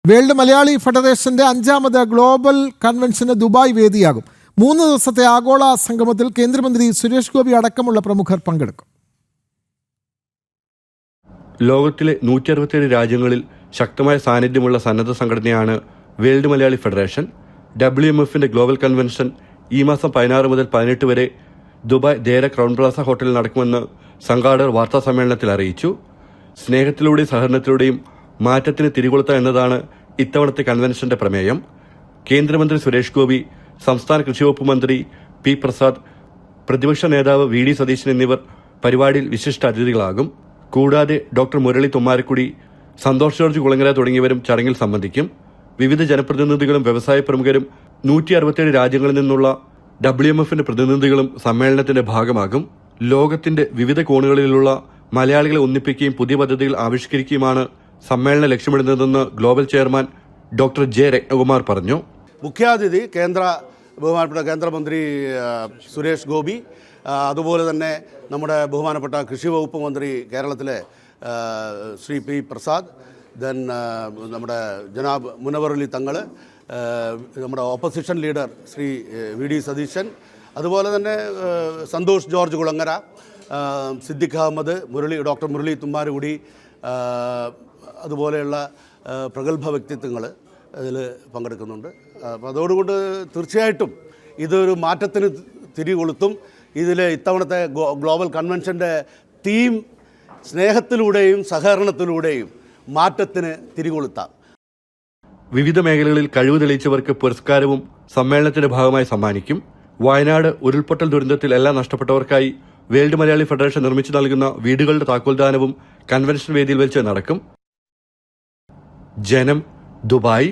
World Malayali ഫെഡറേഷന്റെ 5ാമത് global കൺവെൻഷന് Dubai വേദിയാകും. 3 ദിവസത്തെ ആഗോള സംഗമത്തിൽ കേന്ദ്രമന്ത്രി സുരേഷ് ഗോപി അടക്കമുള്ള പ്രമുഖർ പങ്കെടുക്കും. ലോകത്തിലെ 167 രാജ്യങ്ങളിൽ ശക്തമായ സാന്നിധ്യമുള്ള സന്നദ്ധ സംഘടനയാണ് വേൾഡ് മലയാളി ഫെഡറേഷൻ. WMFന്റെ ഗ്ലോബൽ കൺവെൻഷൻ ഈ മാസം 16 മുതൽ 18 വരെ ദുബായ് ദേര ക്രൗൺ പ്ലാസ ഹോട്ടലിൽ നടക്കുമെന്ന് സംഘാടകർ വാർത്താ സമ്മേളനത്തിൽ അറിയിച്ചു. സ്നേഹത്തിലൂടെയും സഹകരണത്തിലൂടെയും മാറ്റത്തിന് തിരികൊളുത്തുക എന്നതാണ് ഇത്തവണത്തെ കൺവെൻഷന്റെ പ്രമേയം. കേന്ദ്രമന്ത്രി സുരേഷ് ഗോപി, സംസ്ഥാന കൃഷിവകുപ്പ് മന്ത്രി പി പ്രസാദ്, പ്രതിപക്ഷ നേതാവ് VD സതീശൻ എന്നിവർ പരിപാടിയിൽ വിശിഷ്ട അതിഥികളാകും. കൂടാതെ ഡോക്ടർ മുരളി തുമ്മാരക്കുടി, സന്തോഷ് ജോർജ് കുളങ്ങര തുടങ്ങിയവരും ചടങ്ങിൽ സംബന്ധിക്കും. വിവിധ ജനപ്രതിനിധികളും വ്യവസായ പ്രമുഖരും 167 രാജ്യങ്ങളിൽ നിന്നുള്ള WMFന്റെ പ്രതിനിധികളും സമ്മേളനത്തിന്റെ ഭാഗമാകും. ലോകത്തിന്റെ വിവിധ കോണുകളിലുള്ള മലയാളികളെ ഒന്നിപ്പിക്കുകയും പുതിയ പദ്ധതികൾ ആവിഷ്കരിക്കുകയുമാണ് സമ്മേളനം ലക്ഷ്യമിടുന്നതെന്ന് global chairman doctor J. Ratnakumar പറഞ്ഞു. മുഖ്യാതിഥി ബഹുമാനപ്പെട്ട കേന്ദ്രമന്ത്രി സുരേഷ് ഗോപി, അതുപോലെ തന്നെ നമ്മുടെ ബഹുമാനപ്പെട്ട കൃഷി വകുപ്പ് മന്ത്രി കേരളത്തിലെ ശ്രീ പി പ്രസാദ്, ദെൻ നമ്മുടെ ജനാബ് മുനവർ അലി തങ്ങൾ, നമ്മുടെ opposition leader Shri VD Satheesan, അതുപോലെ തന്നെ സന്തോഷ് ജോർജ് കുളങ്ങര, സിദ്ദിഖ് അഹമ്മദ്, ഡോക്ടർ മുരളി തുമ്മാരക്കുടി, അതുപോലെയുള്ള പ്രഗത്ഭ വ്യക്തിത്വങ്ങൾ ഇതിൽ പങ്കെടുക്കുന്നുണ്ട്. അപ്പോൾ അതോടുകൊണ്ട് തീർച്ചയായിട്ടും ഇതൊരു മാറ്റത്തിന് തിരികൊളുത്തും. ഇത്തവണത്തെ ഗ്ലോബൽ കൺവെൻഷൻ്റെ തീം സ്നേഹത്തിലൂടെയും സഹകരണത്തിലൂടെയും മാറ്റത്തിന് തിരികൊളുത്താം. വിവിധ മേഖലകളിൽ കഴിവ് തെളിയിച്ചവർക്ക് പുരസ്കാരവും സമ്മേളനത്തിന്റെ ഭാഗമായി സമ്മാനിക്കും. വയനാട് ഉരുൾപൊട്ടൽ ദുരന്തത്തിൽ എല്ലാം നഷ്ടപ്പെട്ടവർക്കായി വേൾഡ് മലയാളി ഫെഡറേഷൻ നിർമ്മിച്ചു നൽകുന്ന വീടുകളുടെ താക്കോൽദാനവും കൺവെൻഷൻ വേദിയിൽ വെച്ച് നടക്കും. ജനം, ദുബായ്.